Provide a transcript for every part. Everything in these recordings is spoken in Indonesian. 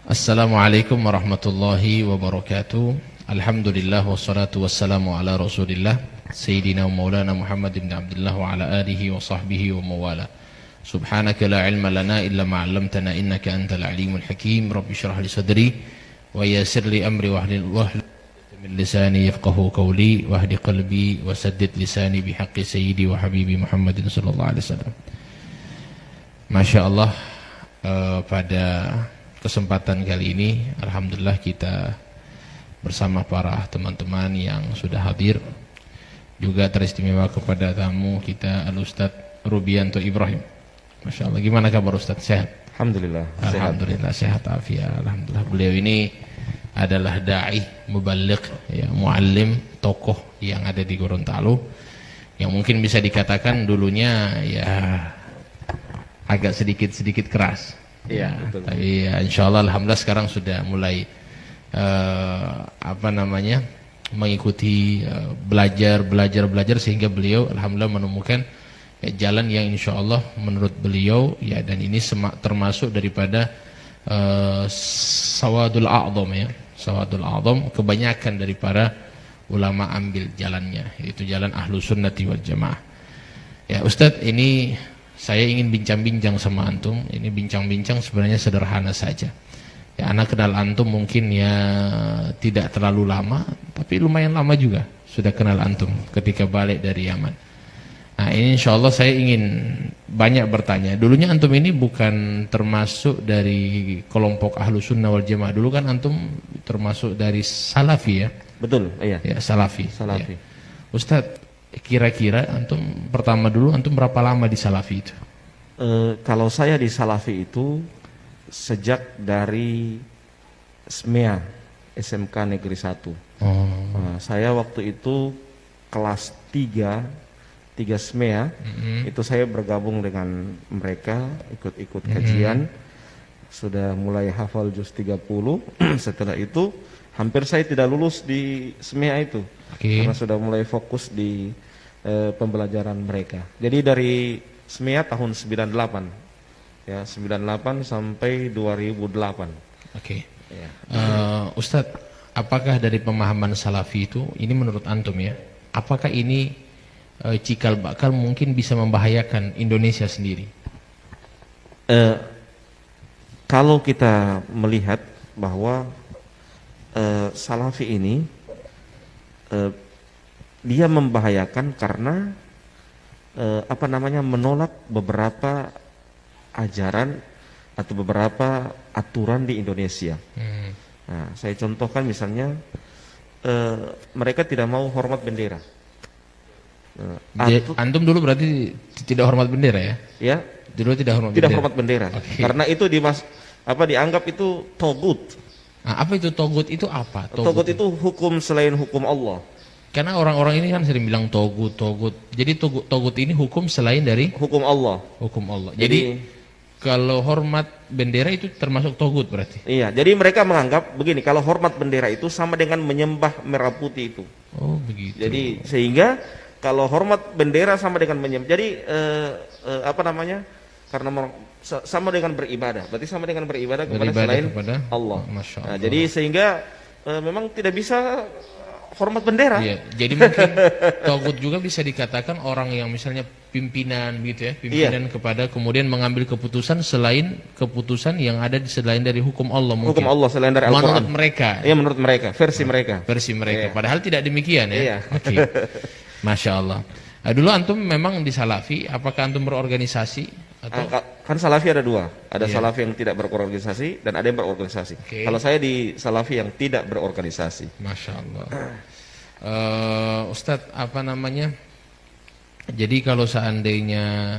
Assalamualaikum warahmatullahi wabarakatuh. Alhamdulillah wassalatu wassalamu ala Rasulillah Sayyidina wa Maulana Muhammad ibn Abdullah wa ala alihi wa sahbihi wa mawala. Subhanaka la ilma lana illa ma 'allamtana innaka antal alimul hakim. Rabbi shrah li sadri wa yassir li amri wahlul min lisani yafqahu qawli wahdi qalbi wa saddid lisani bihaqqi sayyidi wa habibi Muhammadin sallallahu alaihi wasallam. Masya Allah, pada kesempatan kali ini alhamdulillah kita bersama para teman-teman yang sudah hadir, juga teristimewa kepada tamu kita Al-Ustadz Rubianto Ibrahim. Masya Allah, gimana kabar Ustadz? Sehat? Alhamdulillah. Alhamdulillah sehat afiat. Alhamdulillah, beliau ini adalah da'i, muballigh, ya, muallim, tokoh yang ada di Gorontalo, yang mungkin bisa dikatakan dulunya ya agak sedikit keras. Ya, betul. Tapi ya, insya Allah alhamdulillah sekarang sudah mulai mengikuti belajar sehingga beliau alhamdulillah menemukan jalan yang insya Allah menurut beliau ya, dan ini termasuk daripada sawadul a'dham ya, sawadul a'dham, kebanyakan dari para ulama ambil jalannya, yaitu jalan ahlu sunnati wal jamaah. Ya Ustadz, ini saya ingin bincang-bincang sama antum. Ini bincang-bincang sebenarnya sederhana saja. Ya, anak kenal antum mungkin ya tidak terlalu lama, tapi lumayan lama juga sudah kenal antum ketika balik dari Yaman. Nah ini insya Allah saya ingin banyak bertanya. Dulunya antum ini bukan termasuk dari kelompok ahlu sunnah wal jamaah. Dulu kan antum termasuk dari salafi ya? Betul, iya. Ya, salafi. Ya. Ustadz, kira-kira antum pertama dulu antum berapa lama di salafi itu? Kalau saya di salafi itu sejak dari SMEA, SMK Negeri 1. Saya waktu itu kelas 3 SMEA, itu saya bergabung dengan mereka, ikut kajian, sudah mulai hafal juz 30. Setelah itu hampir saya tidak lulus di SMEA itu. Karena sudah mulai fokus di pembelajaran mereka. Jadi dari SMEA tahun 98 ya, 98 sampai 2008. Ya. Ustadz, apakah dari pemahaman salafi itu, ini menurut antum ya, apakah ini cikal bakal mungkin bisa membahayakan Indonesia sendiri? Kalau kita melihat bahwa salafi ini dia membahayakan karena menolak beberapa ajaran atau beberapa aturan di Indonesia. Nah, saya contohkan misalnya mereka tidak mau hormat bendera. Antum dulu berarti tidak hormat bendera ya? Ya, dulu tidak hormat bendera. Karena itu dianggap itu togut. Nah, apa itu togut itu apa? Togut itu hukum selain hukum Allah. Karena orang-orang ini kan sering bilang togut. Jadi togut ini hukum selain dari hukum Allah. Hukum Allah. Jadi kalau hormat bendera itu termasuk togut berarti? Iya, jadi mereka menganggap begini, kalau hormat bendera itu sama dengan menyembah merah putih itu. Oh begitu. Jadi sehingga kalau hormat bendera sama dengan menyembah. Jadi karena sama dengan beribadah. Berarti sama dengan beribadah kepada Allah. Masya Allah. Nah, jadi sehingga memang tidak bisa hormat bendera. Iya, jadi mungkin togut juga bisa dikatakan orang yang misalnya pimpinan gitu ya, pimpinan kepada kemudian mengambil keputusan selain keputusan yang ada selain dari hukum Allah mungkin. Hukum Allah selain dari Al-Quran. Menurut mereka. Iya, menurut mereka, versi mereka. Iya. Padahal tidak demikian ya. Iya. Oke. Masya Allah. Nah, dulu antum memang di salafi, apakah antum berorganisasi atau? Kan salafi ada dua, ada salafi yang tidak berorganisasi dan ada yang berorganisasi. Kalau saya di salafi yang tidak berorganisasi. Masya Allah. Ustadz, jadi kalau seandainya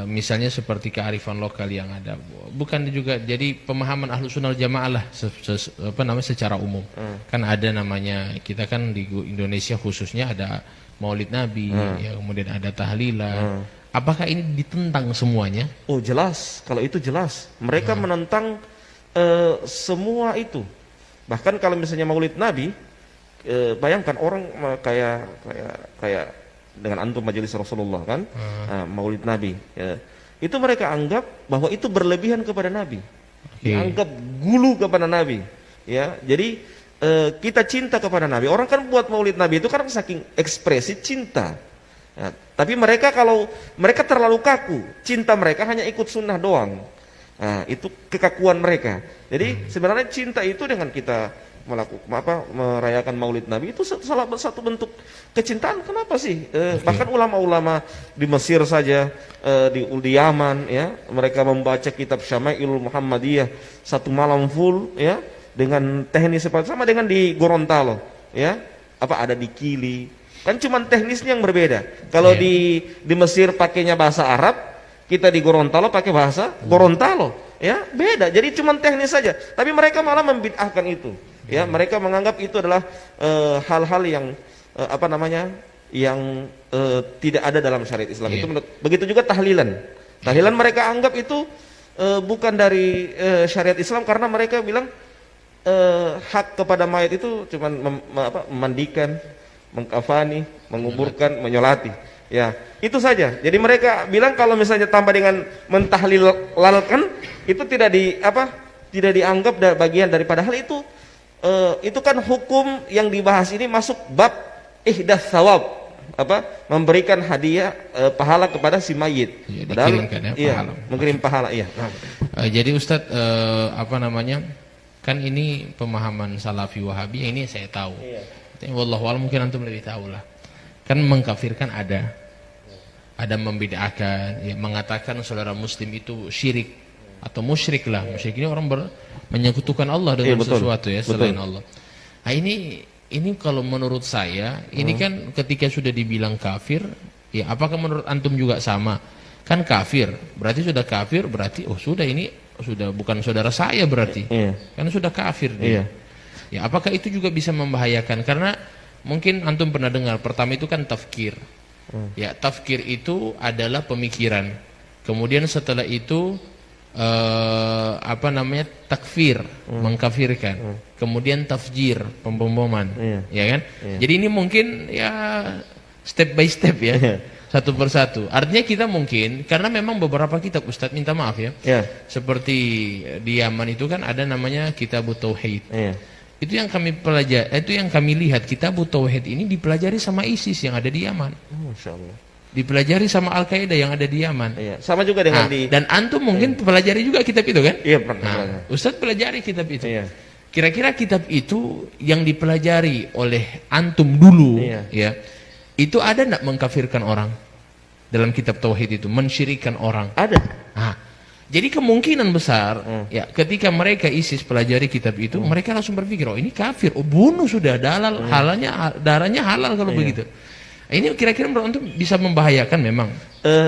misalnya seperti kearifan lokal yang ada, bukan juga jadi pemahaman ahlu sunnah jamaah lah secara umum. Kan ada namanya, kita kan di Indonesia khususnya ada Maulid Nabi, ya, kemudian ada tahlilan. Apakah ini ditentang semuanya? Oh jelas, kalau itu jelas. Mereka menentang semua itu. Bahkan kalau misalnya Maulid Nabi, bayangkan orang kayak dengan antum majelis Rasulullah kan, Maulid Nabi, itu mereka anggap bahwa itu berlebihan kepada Nabi. dianggap gulu kepada Nabi. Ya, jadi kita cinta kepada Nabi. Orang kan buat maulid Nabi itu kan saking ekspresi cinta. Ya, tapi mereka kalau mereka terlalu kaku, cinta mereka hanya ikut sunnah doang. Nah, itu kekakuan mereka. Jadi sebenarnya cinta itu dengan kita merayakan maulid Nabi itu salah satu bentuk kecintaan. Kenapa sih? Bahkan ulama-ulama di Mesir saja, di Yaman, ya, mereka membaca kitab Syama'ilul Muhammadiyah satu malam full, ya, dengan teknis seperti sama dengan di Gorontalo, ya, ada di Kili, kan cuman teknisnya yang berbeda. Kalau di Mesir pakainya bahasa Arab, kita di Gorontalo pakai bahasa Gorontalo, ya, beda. Jadi cuman teknis saja. Tapi mereka malah membid'ahkan itu, ya. Mereka menganggap itu adalah hal-hal yang yang tidak ada dalam syariat Islam. Itu begitu juga tahlilan. Tahlilan mereka anggap itu bukan dari syariat Islam karena mereka bilang hak kepada mayat itu cuma memandikan, mengkafani, menguburkan, menyolati. Ya, itu saja. Jadi mereka bilang kalau misalnya tambah dengan mentahlilalkan itu tidak dianggap bagian daripada hal itu. Itu kan hukum yang dibahas ini masuk bab ihdas sawab, memberikan hadiah pahala kepada si mayit. Mengirim pahala. Iya. Jadi Ustadz kan ini pemahaman Salafi Wahabi, ini saya tahu. Wallahu a'lam, mungkin antum lebih tahu lah. Kan mengkafirkan ada membid'ahkan, ya, mengatakan saudara muslim itu syirik atau musyrik lah. Musyrik ini orang menyekutukan Allah dengan sesuatu, ya, selain Allah. Nah, ini kalau menurut saya ini kan ketika sudah dibilang kafir, ya, apakah menurut antum juga sama? Kan kafir, berarti sudah kafir, berarti sudah ini sudah bukan saudara saya berarti. Karena sudah kafir dia. Ya, apakah itu juga bisa membahayakan? Karena mungkin antum pernah dengar, pertama itu kan tafkir. Ya, tafkir itu adalah pemikiran. Kemudian setelah itu takfir, mengkafirkan. Kemudian tafjir, pemboman, ya kan? Jadi ini mungkin ya step by step, ya. Satu persatu. Artinya kita mungkin, karena memang beberapa kitab, Ustadz minta maaf ya, seperti di Yaman itu kan ada namanya Kitabut Tauhid. Itu yang kami pelajari, itu yang kami lihat, Kitabut Tauhid ini dipelajari sama ISIS yang ada di Yaman. Masya Allah. Dipelajari sama Al-Qaeda yang ada di Yaman. Sama juga dengan dan antum mungkin pelajari juga kitab itu kan? Iya, pernah. Ustadz pelajari kitab itu. Kira-kira kitab itu yang dipelajari oleh antum dulu, ya, itu ada enggak mengkafirkan orang dalam kitab tauhid itu, mensyirikkan orang? Ada. Jadi kemungkinan besar, ya, ketika mereka ISIS pelajari kitab itu, mereka langsung berpikir, ini kafir, bunuh sudah, darahnya halal kalau begitu. Ini kira-kira menurut antum bisa membahayakan memang?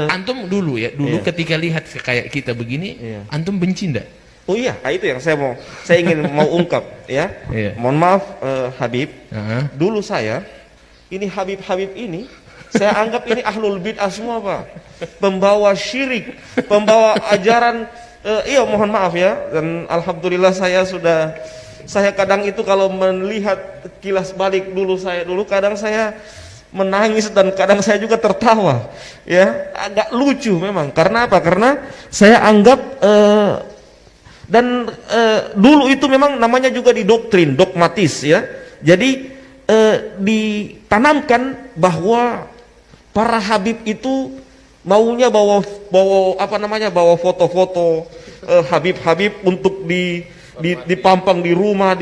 Antum dulu ketika lihat kayak kita begini, antum benci enggak? Oh iya, itu yang saya ingin ungkap, ya. Mohon maaf, Habib. Dulu ini Habib ini, saya anggap ini ahlul bid'ah semua, Pak. Pembawa syirik, pembawa ajaran, mohon maaf ya. Dan alhamdulillah saya kadang itu kalau melihat kilas balik dulu kadang saya menangis dan kadang saya juga tertawa, ya. Agak lucu memang. Karena apa? Karena saya anggap dulu itu memang namanya juga didoktrin, dogmatis, ya. Jadi ditanamkan bahwa para habib itu maunya bawa foto-foto habib-habib untuk dipampang di rumah,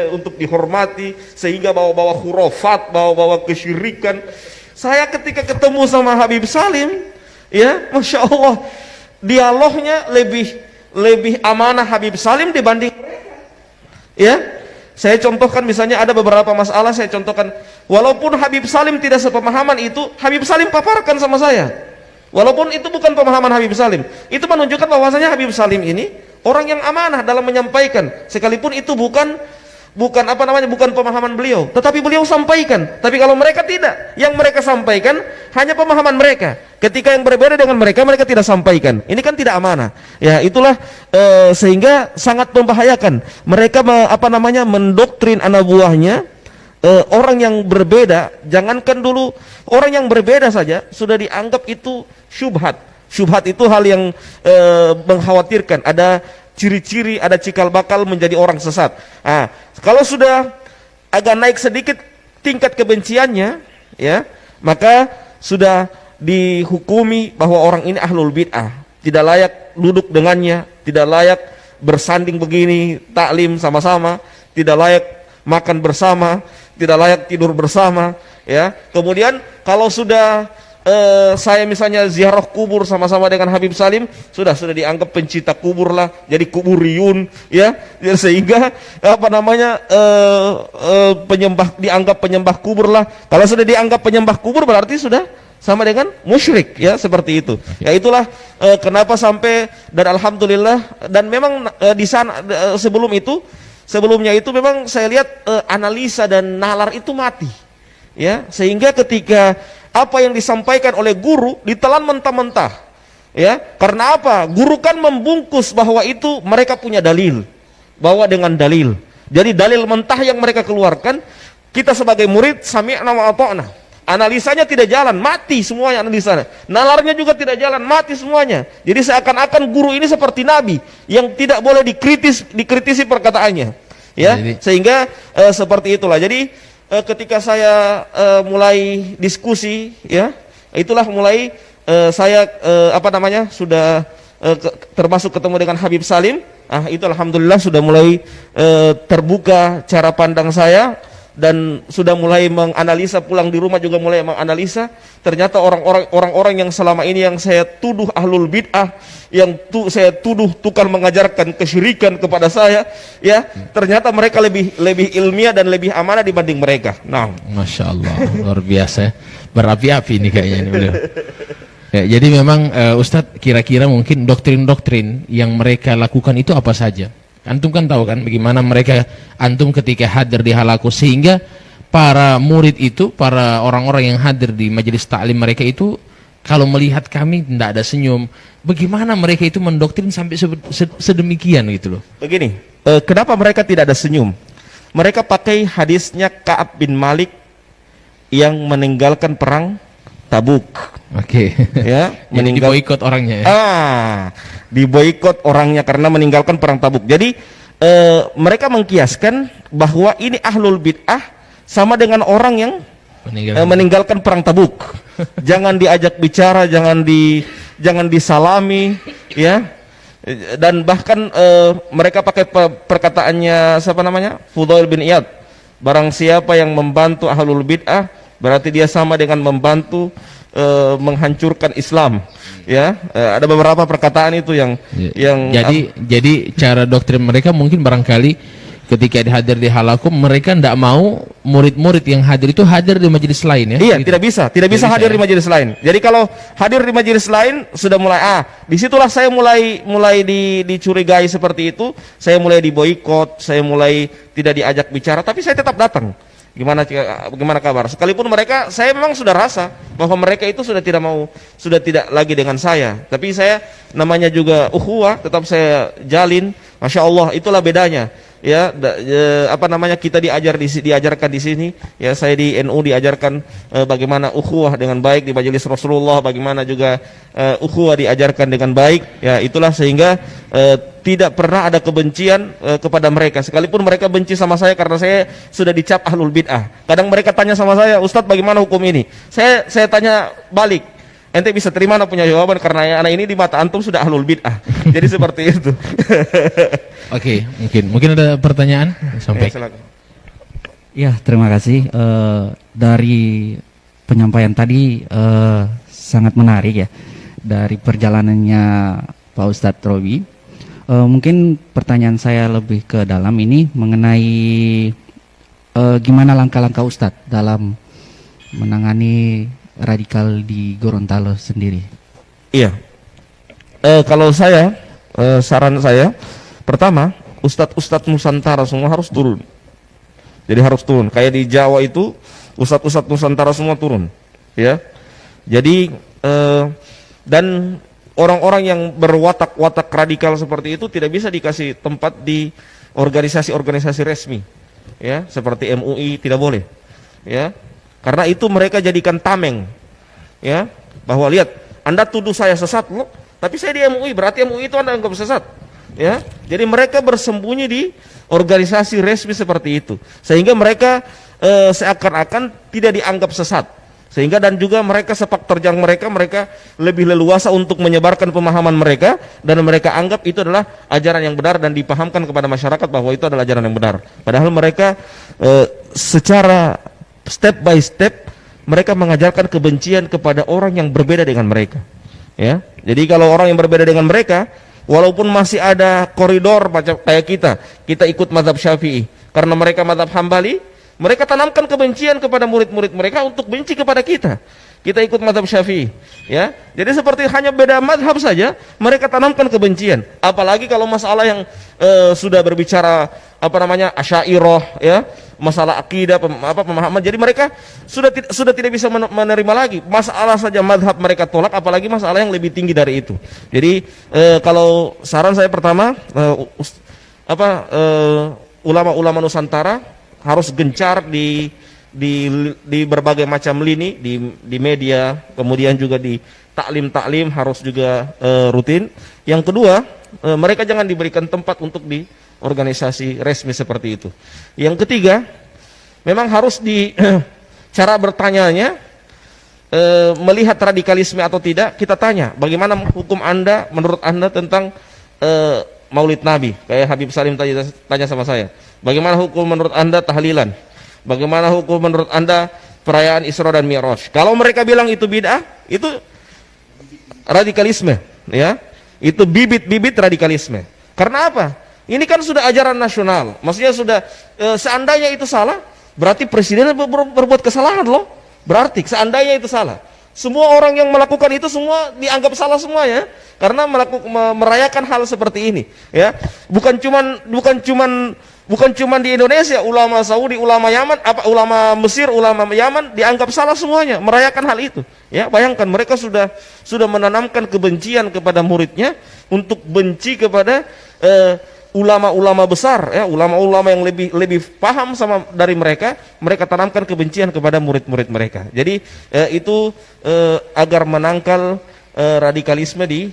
untuk dihormati, sehingga bawa khurafat, bawa kesyirikan. Saya ketika ketemu sama Habib Salim, ya, Masya Allah, dialognya lebih amanah Habib Salim dibanding mereka, ya. Saya contohkan misalnya ada beberapa masalah, saya contohkan, walaupun Habib Salim tidak sepemahaman itu, Habib Salim paparkan sama saya. Walaupun itu bukan pemahaman Habib Salim, itu menunjukkan bahwasanya Habib Salim ini orang yang amanah dalam menyampaikan, sekalipun itu bukan pemahaman beliau, tetapi beliau sampaikan. Tapi kalau mereka tidak, yang mereka sampaikan hanya pemahaman mereka. Ketika yang berbeda dengan mereka tidak sampaikan. Ini kan tidak amanah. Ya, itulah sehingga sangat membahayakan. Mereka mendoktrin anak buahnya, orang yang berbeda. Jangankan dulu orang yang berbeda saja sudah dianggap itu syubhat. Syubhat itu hal yang mengkhawatirkan. Ada ciri-ciri, ada cikal bakal menjadi orang sesat. Nah, kalau sudah agak naik sedikit tingkat kebenciannya, ya, maka sudah dihukumi bahwa orang ini ahlul bid'ah, tidak layak duduk dengannya, tidak layak bersanding begini, taklim sama-sama, tidak layak makan bersama, tidak layak tidur bersama, ya. Kemudian kalau sudah saya misalnya ziarah kubur sama-sama dengan Habib Salim, sudah dianggap pencinta kubur lah, jadi kuburiyun, ya. Sehingga apa namanya penyembah, dianggap penyembah kubur lah. Kalau sudah dianggap penyembah kubur berarti sudah sama dengan musyrik, ya, seperti itu. Ya, itulah kenapa sampai, dan alhamdulillah, dan memang di sana sebelumnya itu memang saya lihat analisa dan nalar itu mati, ya, sehingga ketika apa yang disampaikan oleh guru ditelan mentah-mentah, ya. Karena apa? Guru kan membungkus bahwa itu mereka punya dalil, bahwa dengan dalil. Jadi dalil mentah yang mereka keluarkan, kita sebagai murid sami'na wa ata'na, analisanya tidak jalan, mati semuanya analisanya. Nalarnya juga tidak jalan, mati semuanya. Jadi seakan-akan guru ini seperti nabi yang tidak boleh dikritisi perkataannya, ya. Sehingga seperti itulah. Jadi ketika saya mulai diskusi, ya, itulah mulai saya apa namanya sudah termasuk ketemu dengan Habib Salim. Itu alhamdulillah sudah mulai terbuka cara pandang saya, dan sudah mulai menganalisa, pulang di rumah juga mulai menganalisa. Ternyata orang-orang yang selama ini yang saya tuduh ahlul bid'ah, yang saya tuduh tukang mengajarkan kesyirikan kepada saya, ya, ternyata mereka lebih ilmiah dan lebih amanah dibanding mereka. Nah, Masya Allah, luar biasa, berapi-api ini kayaknya ini beliau. Ya, jadi memang Ustadz, kira-kira mungkin doktrin-doktrin yang mereka lakukan itu apa saja? Antum kan tahu kan bagaimana mereka, antum ketika hadir di halaku, sehingga para murid itu, para orang-orang yang hadir di majelis taklim mereka itu, kalau melihat kami tidak ada senyum. Bagaimana mereka itu mendoktrin sampai sedemikian gitu loh. Begini, kenapa mereka tidak ada senyum? Mereka pakai hadisnya Ka'ab bin Malik yang meninggalkan perang Tabuk. Oke. Ya, meninggal, diboikot orangnya ya. Diboikot orangnya karena meninggalkan perang Tabuk. Jadi mereka mengkiaskan bahwa ini ahlul bid'ah sama dengan orang yang meninggalkan perang Tabuk. Jangan diajak bicara, jangan disalami, ya. Dan bahkan mereka pakai perkataannya siapa namanya? Fudail bin Iyad. Barang siapa yang membantu ahlul bid'ah, berarti dia sama dengan membantu menghancurkan Islam, ya. Ada beberapa perkataan itu yang jadi cara doktrin mereka mungkin barangkali ketika hadir di halakum, mereka tidak mau murid-murid yang hadir itu hadir di majelis lain, ya. Iya, gitu. tidak bisa hadir di majelis lain. Jadi kalau hadir di majelis lain sudah mulai disitulah saya mulai dicurigai seperti itu. Saya mulai diboikot, saya mulai tidak diajak bicara, tapi saya tetap datang. Gimana kabar? Sekalipun mereka, saya memang sudah rasa bahwa mereka itu sudah tidak lagi dengan saya. Tapi saya, namanya juga ukhuwah, tetap saya jalin. Masya Allah, itulah bedanya. Ya, apa namanya, kita diajarkan di sini, ya. Saya di NU diajarkan bagaimana ukhuwah dengan baik di majelis Rasulullah, bagaimana juga ukhuwah diajarkan dengan baik, ya. Itulah sehingga tidak pernah ada kebencian kepada mereka, sekalipun mereka benci sama saya karena saya sudah dicap ahlul bid'ah. Kadang mereka tanya sama saya, Ustadz bagaimana hukum ini? Saya tanya balik, ente bisa terima anak punya jawaban karena anak ini di mata antum sudah ahlul bid'ah. Jadi seperti itu. Oke, mungkin ada pertanyaan sampai. Ya, terima kasih. Dari penyampaian tadi sangat menarik, ya, dari perjalanannya Pak Ustadz Robi. Mungkin pertanyaan saya lebih ke dalam ini mengenai gimana langkah-langkah Ustadz dalam menangani radikal di Gorontalo sendiri. Iya. Kalau saya, saran saya, pertama, ustadz Nusantara semua harus turun. Jadi harus turun. Kayak di Jawa itu, ustadz Nusantara semua turun, ya. Jadi dan orang-orang yang berwatak-watak radikal seperti itu tidak bisa dikasih tempat di organisasi-organisasi resmi, ya, seperti MUI tidak boleh, ya. Karena itu mereka jadikan tameng, ya, bahwa lihat, Anda tuduh saya sesat, loh, tapi saya di MUI, berarti MUI itu Anda anggap sesat. ya. Jadi mereka bersembunyi di organisasi resmi seperti itu, sehingga mereka seakan-akan tidak dianggap sesat. Sehingga dan juga mereka sepak terjang mereka lebih leluasa untuk menyebarkan pemahaman mereka, dan mereka anggap itu adalah ajaran yang benar dan dipahamkan kepada masyarakat bahwa itu adalah ajaran yang benar. Padahal mereka secara step by step mereka mengajarkan kebencian kepada orang yang berbeda dengan mereka. Ya, jadi kalau orang yang berbeda dengan mereka, walaupun masih ada koridor macam kayak kita ikut mazhab Syafi'i, karena mereka mazhab Hambali, mereka tanamkan kebencian kepada murid-murid mereka untuk benci kepada kita. Kita ikut mazhab Syafi'i, ya. Jadi seperti hanya beda mazhab saja, mereka tanamkan kebencian. Apalagi kalau masalah yang sudah berbicara Asy'ariyah, ya, masalah akidah, pemahaman. Jadi mereka sudah tidak bisa menerima lagi. Masalah saja mazhab mereka tolak, apalagi masalah yang lebih tinggi dari itu. Jadi kalau saran saya pertama, ulama-ulama Nusantara harus gencar di berbagai macam lini, di media, kemudian juga di taklim harus juga rutin. Yang kedua, mereka jangan diberikan tempat untuk di organisasi resmi seperti itu. Yang ketiga, memang harus di cara bertanyanya, melihat radikalisme atau tidak, kita tanya bagaimana hukum Anda, menurut Anda tentang Maulid Nabi. Kayak Habib Salim tanya sama saya, bagaimana hukum menurut Anda tahlilan, bagaimana hukum menurut Anda perayaan Isra dan Mi'raj. Kalau mereka bilang itu bid'ah, itu radikalisme, ya. Itu bibit radikalisme. Karena apa? Ini kan sudah ajaran nasional. Maksudnya sudah seandainya itu salah, berarti presiden berbuat kesalahan loh. Berarti seandainya itu salah, semua orang yang melakukan itu semua dianggap salah semuanya, karena merayakan hal seperti ini, ya. Bukan cuman di Indonesia, ulama Saudi, ulama Yaman, ulama Mesir, ulama Yaman dianggap salah semuanya merayakan hal itu. Ya, bayangkan mereka sudah menanamkan kebencian kepada muridnya untuk benci kepada ulama-ulama besar, ya, ulama-ulama yang lebih paham dari mereka tanamkan kebencian kepada murid-murid mereka. Jadi itu agar menangkal radikalisme di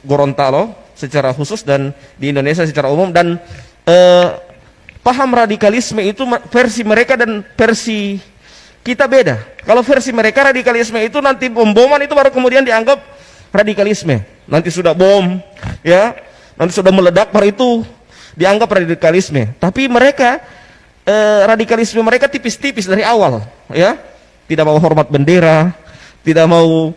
Gorontalo secara khusus dan di Indonesia secara umum. Dan paham radikalisme itu versi mereka dan versi kita beda. Kalau versi mereka radikalisme itu nanti bom-boman itu baru kemudian dianggap radikalisme. Nanti sudah bom, ya, nanti sudah meledak baru itu dianggap radikalisme. Tapi mereka radikalisme mereka tipis-tipis dari awal, ya. Tidak mau hormat bendera, tidak mau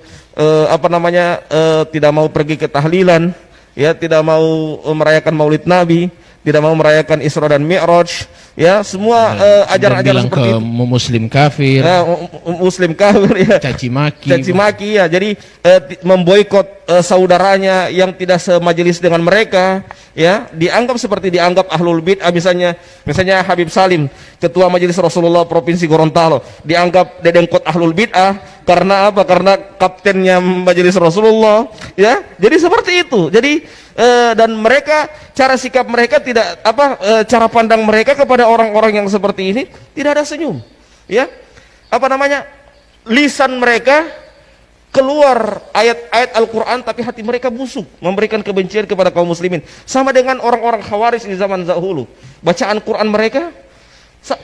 tidak mau pergi ke tahlilan, ya, tidak mau merayakan Maulid Nabi, tidak mau merayakan Isra dan Mi'raj, ya, semua ajaran-ajaran seperti itu. Muslim kafir, ya, muslim kafir, ya, caci maki, ya. Jadi memboikot saudaranya yang tidak semajelis dengan mereka, ya, dianggap ahlul bid'ah. Misalnya Habib Salim, ketua majelis Rasulullah Provinsi Gorontalo, dianggap dedengkot ahlul bid'ah. Karena apa? Karena kaptennya majelis Rasulullah, ya. Jadi seperti itu. Jadi dan mereka, cara sikap mereka tidak cara pandang mereka kepada orang-orang yang seperti ini tidak ada senyum, ya. Lisan mereka keluar ayat-ayat Al-Quran, tapi hati mereka busuk, memberikan kebencian kepada kaum muslimin. Sama dengan orang-orang Khawarij di zaman dahulu, bacaan Quran mereka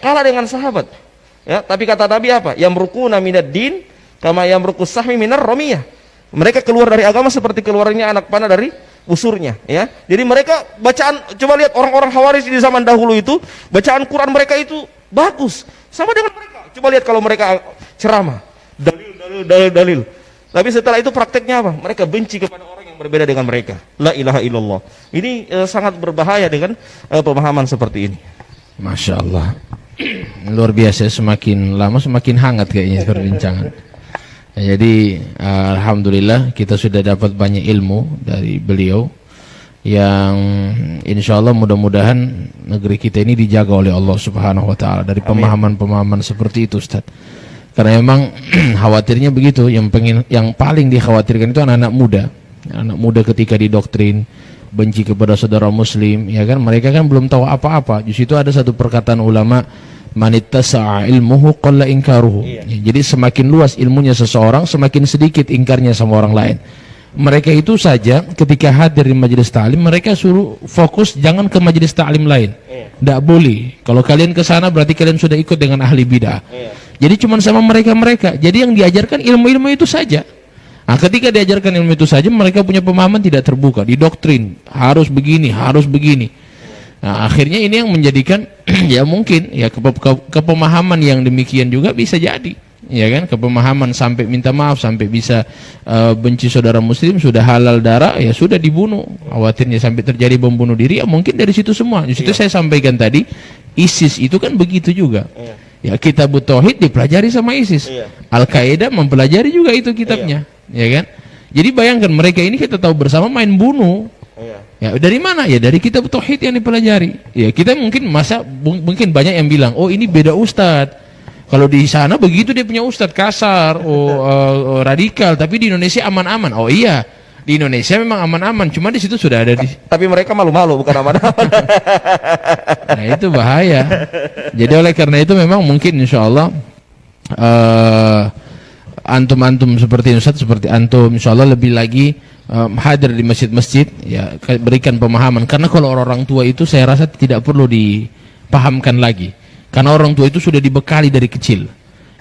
kalah dengan sahabat, ya. Tapi kata Nabi apa? Yamrukuna minad din kama yamrukus sahmi minar ramiyah. Mereka keluar dari agama seperti keluarnya anak panah dari busurnya, ya. Jadi mereka bacaan, coba lihat orang-orang Khawarij di zaman dahulu itu, bacaan Quran mereka itu bagus, sama dengan mereka. Coba lihat kalau mereka ceramah, dalil. Tapi setelah itu prakteknya apa? Mereka benci kepada orang yang berbeda dengan mereka. La ilaha illallah. Ini sangat berbahaya dengan pemahaman seperti ini. Masya Allah. Luar biasa, semakin lama semakin hangat kayaknya perbincangan. Ya, jadi alhamdulillah kita sudah dapat banyak ilmu dari beliau, yang insya Allah mudah-mudahan negeri kita ini dijaga oleh Allah Subhanahu Wa Taala dari pemahaman-pemahaman seperti itu, Ustaz. Karena memang khawatirnya begitu, yang paling dikhawatirkan itu anak-anak muda ketika didoktrin benci kepada saudara muslim, ya kan, mereka kan belum tahu apa-apa. Di situ ada satu perkataan ulama, manittasa'a ilmuhu qalla inkaruhu. Jadi semakin luas ilmunya seseorang, semakin sedikit ingkarnya sama orang lain. mereka itu saja ketika hadir di majelis ta'lim mereka suruh fokus jangan ke majelis ta'lim lain. Tidak boleh. Kalau kalian ke sana berarti kalian sudah ikut dengan ahli bidah. Jadi cuma sama mereka-mereka. Jadi yang diajarkan ilmu-ilmu itu saja. Nah, ketika diajarkan ilmu itu saja mereka punya pemahaman tidak terbuka, didoktrin harus begini, harus begini. Nah, akhirnya ini yang menjadikan ya mungkin ya kepemahaman yang demikian juga bisa jadi. Ya kan, kepemahaman sampai minta maaf, sampai bisa benci saudara muslim, sudah halal darah, ya sudah dibunuh. Khawatirnya sampai terjadi bom bunuh diri, ya mungkin dari situ semua. Di situ saya sampaikan tadi, ISIS itu kan begitu juga. Ya Kitabut Tauhid dipelajari sama ISIS. Al-Qaeda mempelajari juga itu kitabnya, ya kan? Jadi bayangkan mereka ini kita tahu bersama main bunuh. Ya dari mana? Ya dari Kitabut Tauhid yang dipelajari. Ya kita mungkin mungkin banyak yang bilang, oh ini beda ustadz. Kalau di sana begitu dia punya ustadz kasar, radikal, tapi di Indonesia aman-aman. Oh iya, di Indonesia memang aman-aman, cuma di situ sudah ada di. Tapi mereka malu-malu, bukan aman-aman. Nah itu bahaya. Jadi oleh karena itu memang mungkin insya Allah antum-antum seperti ustadz, seperti antum, insya Allah lebih lagi hadir di masjid-masjid, ya berikan pemahaman. Karena kalau orang tua itu saya rasa tidak perlu dipahamkan lagi. Karena orang tua itu sudah dibekali dari kecil.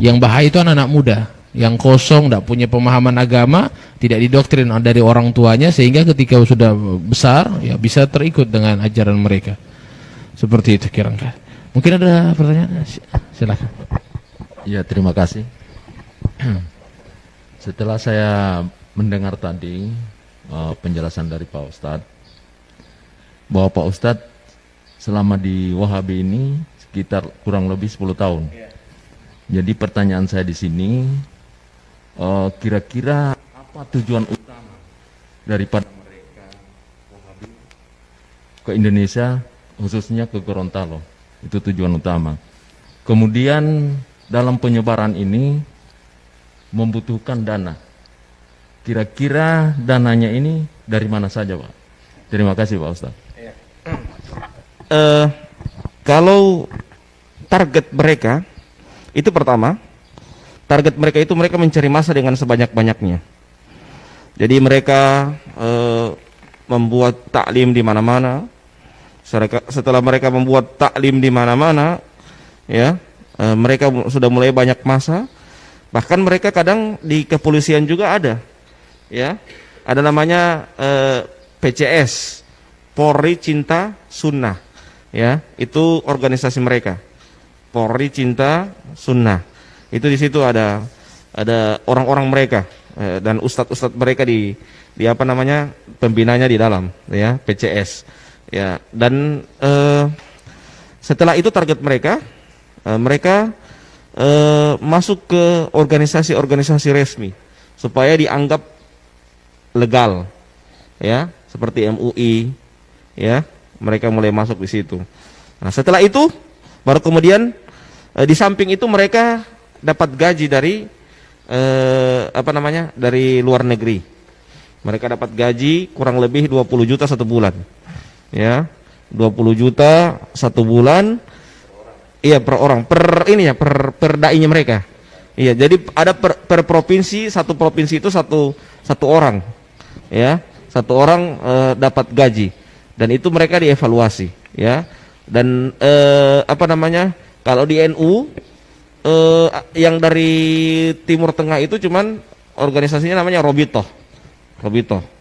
Yang bahaya itu anak-anak muda yang kosong, tidak punya pemahaman agama, tidak didoktrin dari orang tuanya, sehingga ketika sudah besar ya bisa terikut dengan ajaran mereka. Seperti itu kira-kira. Mungkin ada pertanyaan? Silakan. Ya, terima kasih. Setelah saya mendengar tadi penjelasan dari Pak Ustadz, bahwa Pak Ustadz selama di Wahabi ini sekitar kurang lebih 10 tahun. Jadi pertanyaan saya di sini, kira-kira apa tujuan utama daripada mereka Wahabi ke Indonesia, khususnya ke Gorontalo? Itu tujuan utama. Kemudian dalam penyebaran ini membutuhkan dana. Kira-kira dananya ini dari mana saja, Pak? Terima kasih, Pak Ustadz. Kalau target mereka itu pertama, target mereka itu mereka mencari masa dengan sebanyak-banyaknya. Jadi mereka membuat taklim di mana-mana. Setelah mereka membuat taklim di mana-mana, ya mereka sudah mulai banyak masa. Bahkan mereka kadang di kepolisian juga ada, ya ada namanya PCS, Polri Cinta Sunnah. Ya, itu organisasi mereka. Polri Cinta Sunnah. Itu di situ ada orang-orang mereka dan ustadz-ustadz mereka di apa namanya pembinanya di dalam, ya PCS. Ya, dan setelah itu target mereka, mereka masuk ke organisasi-organisasi resmi supaya dianggap legal, ya seperti MUI, ya. Mereka mulai masuk di situ. Nah, setelah itu baru kemudian di samping itu mereka dapat gaji dari dari luar negeri. Mereka dapat gaji kurang lebih 20 juta satu bulan. Ya, 20 juta satu bulan. Iya, per orang, per dai-nya mereka. Iya, jadi ada per provinsi, satu provinsi itu satu orang. Ya, satu orang dapat gaji. Dan itu mereka dievaluasi, ya. Dan kalau di NU yang dari Timur Tengah itu cuman organisasinya namanya Robitoh.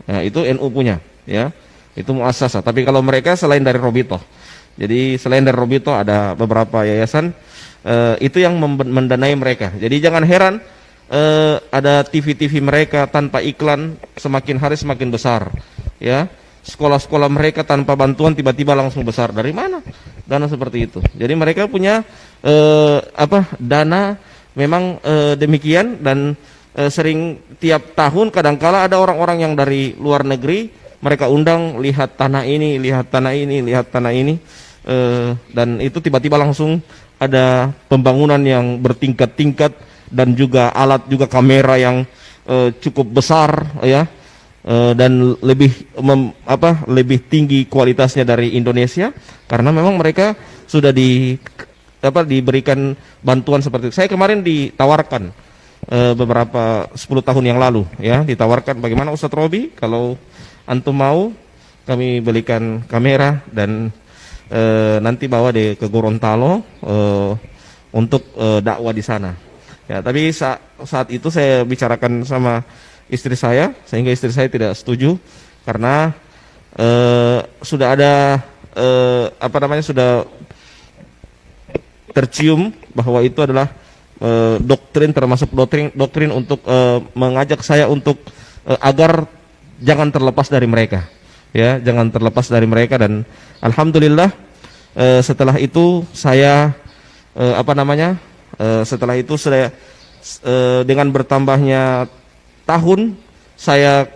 Ya, itu NU punya, ya. Itu muassasah. Tapi kalau mereka selain dari Robitoh. Jadi selain dari Robitoh ada beberapa yayasan itu yang mendanai mereka. Jadi jangan heran ada TV-TV mereka tanpa iklan semakin hari semakin besar, ya. Sekolah-sekolah mereka tanpa bantuan tiba-tiba langsung besar. Dari mana dana seperti itu? Jadi mereka punya dana memang demikian. Dan sering tiap tahun kadangkala ada orang-orang yang dari luar negeri mereka undang, lihat tanah ini, lihat tanah ini, lihat tanah ini, dan itu tiba-tiba langsung ada pembangunan yang bertingkat-tingkat dan juga alat juga kamera yang cukup besar, ya. Dan lebih tinggi kualitasnya dari Indonesia karena memang mereka sudah diberikan bantuan seperti itu. Saya kemarin ditawarkan beberapa 10 tahun yang lalu ya, ditawarkan bagaimana Ustadz Robi kalau antum mau kami belikan kamera dan nanti bawa ke Gorontalo untuk dakwah di sana. Ya, tapi saat itu saya bicarakan sama istri saya sehingga istri saya tidak setuju karena sudah ada sudah tercium bahwa itu adalah doktrin, termasuk doktrin untuk mengajak saya untuk agar jangan terlepas dari mereka, ya, jangan terlepas dari mereka. Dan alhamdulillah setelah itu saya setelah itu saya dengan bertambahnya tahun saya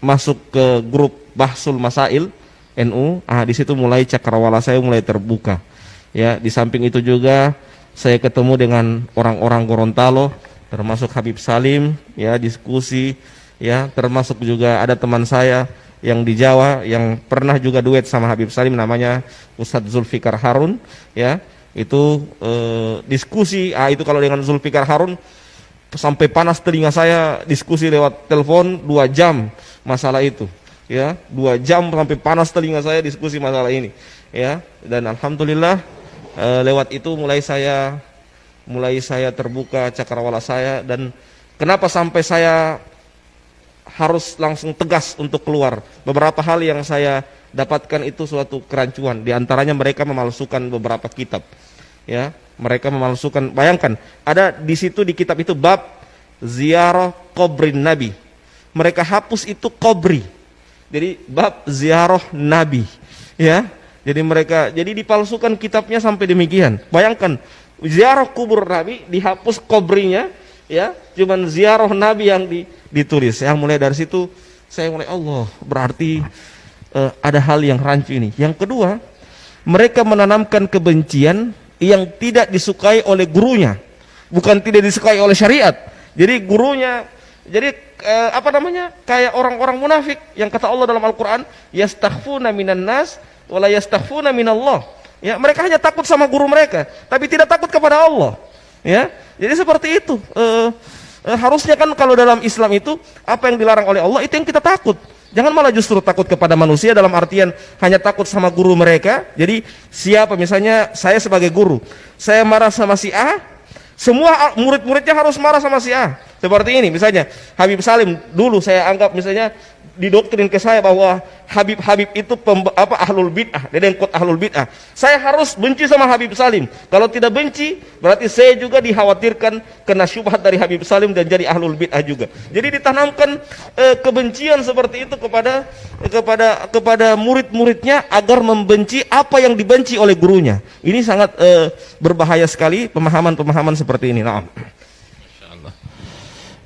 masuk ke grup Bahsul Masail NU. Di situ mulai cakrawala saya mulai terbuka. Ya, di samping itu juga saya ketemu dengan orang-orang Gorontalo, termasuk Habib Salim, ya, diskusi, ya, termasuk juga ada teman saya yang di Jawa yang pernah juga duet sama Habib Salim, namanya Ustadz Zulfikar Harun, ya, itu diskusi. Itu kalau dengan Zulfikar Harun sampai panas telinga saya, diskusi lewat telepon 2 jam masalah itu, ya, 2 jam sampai panas telinga saya diskusi masalah ini, ya. Dan alhamdulillah lewat itu mulai saya terbuka cakrawala saya. Dan kenapa sampai saya harus langsung tegas untuk keluar? Beberapa hal yang saya dapatkan itu suatu kerancuan. Di antaranya mereka memalsukan beberapa kitab, ya, mereka memalsukan. Bayangkan, ada di situ di kitab itu bab ziarah kubrin Nabi, mereka hapus itu kubri, jadi bab ziarah Nabi, ya. Jadi dipalsukan kitabnya sampai demikian. Bayangkan, ziarah kubur Nabi dihapus kubrinya, ya, cuman ziarah Nabi yang ditulis. Ya, mulai dari situ saya mulai, Allah, berarti ada hal yang rancu ini. Yang kedua, mereka menanamkan kebencian yang tidak disukai oleh gurunya, bukan tidak disukai oleh syariat. Jadi gurunya, kayak orang-orang munafik yang kata Allah dalam Al-Quran, yastakhfuna minan nas wala yastakhfuna minallah. Ya, mereka hanya takut sama guru mereka, tapi tidak takut kepada Allah. Ya, jadi seperti itu. Harusnya kan kalau dalam Islam itu apa yang dilarang oleh Allah itu yang kita takut. Jangan malah justru takut kepada manusia dalam artian hanya takut sama guru mereka. Jadi siapa, misalnya saya sebagai guru, saya marah sama si A, semua murid-muridnya harus marah sama si A. Seperti ini misalnya Habib Salim, dulu saya anggap misalnya didoktrin ke saya bahwa Habib itu ahlul bid'ah, dedengkot ahlul bid'ah. Saya harus benci sama Habib Salim. Kalau tidak benci, berarti saya juga dikhawatirkan kena syubhat dari Habib Salim dan jadi ahlul bid'ah juga. Jadi ditanamkan kebencian seperti itu kepada murid-muridnya agar membenci apa yang dibenci oleh gurunya. Ini sangat berbahaya sekali pemahaman-pemahaman seperti ini. Nah,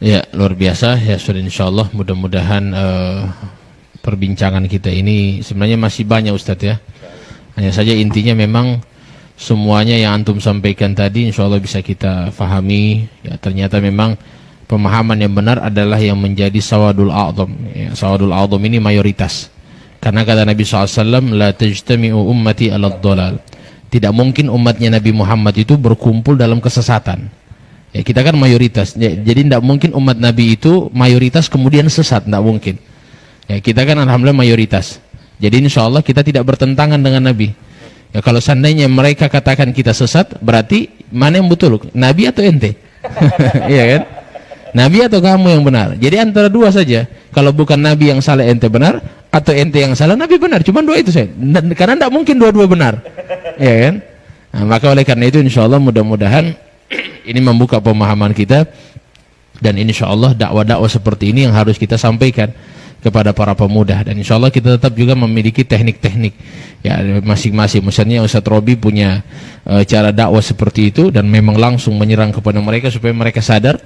ya, luar biasa ya, sudah, insyaallah mudah-mudahan perbincangan kita ini sebenarnya masih banyak Ustadz, ya. Hanya saja intinya memang semuanya yang antum sampaikan tadi insyaallah bisa kita fahami, ya. Ternyata memang pemahaman yang benar adalah yang menjadi sawadul a'zam, ya. Sawadul a'zam ini mayoritas, karena kata Nabi SAW, la tajtami'u ummati ala dhalal. Tidak mungkin umatnya Nabi Muhammad itu berkumpul dalam kesesatan. Ya, kita kan mayoritas, ya, jadi tidak mungkin umat Nabi itu mayoritas kemudian sesat, tidak mungkin. Ya, kita kan alhamdulillah mayoritas. Jadi insya Allah kita tidak bertentangan dengan Nabi. Ya, kalau seandainya mereka katakan kita sesat, berarti mana yang betul? Nabi atau ente? Iya kan? Nabi atau kamu yang benar? Jadi antara dua saja. Kalau bukan Nabi yang salah, ente benar, atau ente yang salah, Nabi benar. Cuma dua itu saja. Karena tidak mungkin dua-dua benar. Iya kan? Nah, maka oleh karena itu insya Allah mudah-mudahan ini membuka pemahaman kita, dan insya Allah dakwah-dakwah seperti ini yang harus kita sampaikan kepada para pemuda. Dan insya Allah kita tetap juga memiliki teknik-teknik, ya, masing-masing. Misalnya Ustadz Robi punya cara dakwah seperti itu, dan memang langsung menyerang kepada mereka supaya mereka sadar.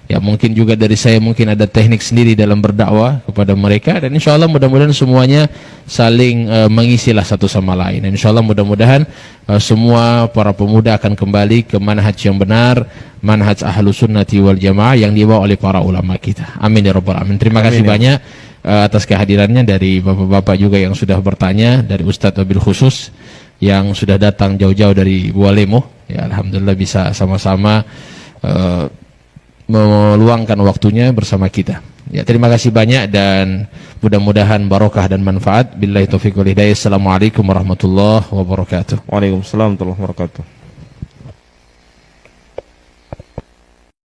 Ya, mungkin juga dari saya mungkin ada teknik sendiri dalam berdakwah kepada mereka, dan insya Allah mudah-mudahan semuanya saling mengisilah satu sama lain. Dan insya Allah mudah-mudahan semua para pemuda akan kembali ke manhaj yang benar, manhaj ahlus sunnati wal jamaah yang dibawa oleh para ulama kita. Amin ya rabbal alamin. Terima kasih banyak atas kehadirannya, dari bapak-bapak juga yang sudah bertanya, dari Ustadz wabil khusus yang sudah datang jauh-jauh dari Bualemo. Ya, alhamdulillah bisa sama-sama meluangkan waktunya bersama kita. Ya, terima kasih banyak dan mudah-mudahan barokah dan manfaat. Billahi taufiq wal hidayah. Assalamualaikum warahmatullahi wabarakatuh. Waalaikumsalam warahmatullahi wabarakatuh.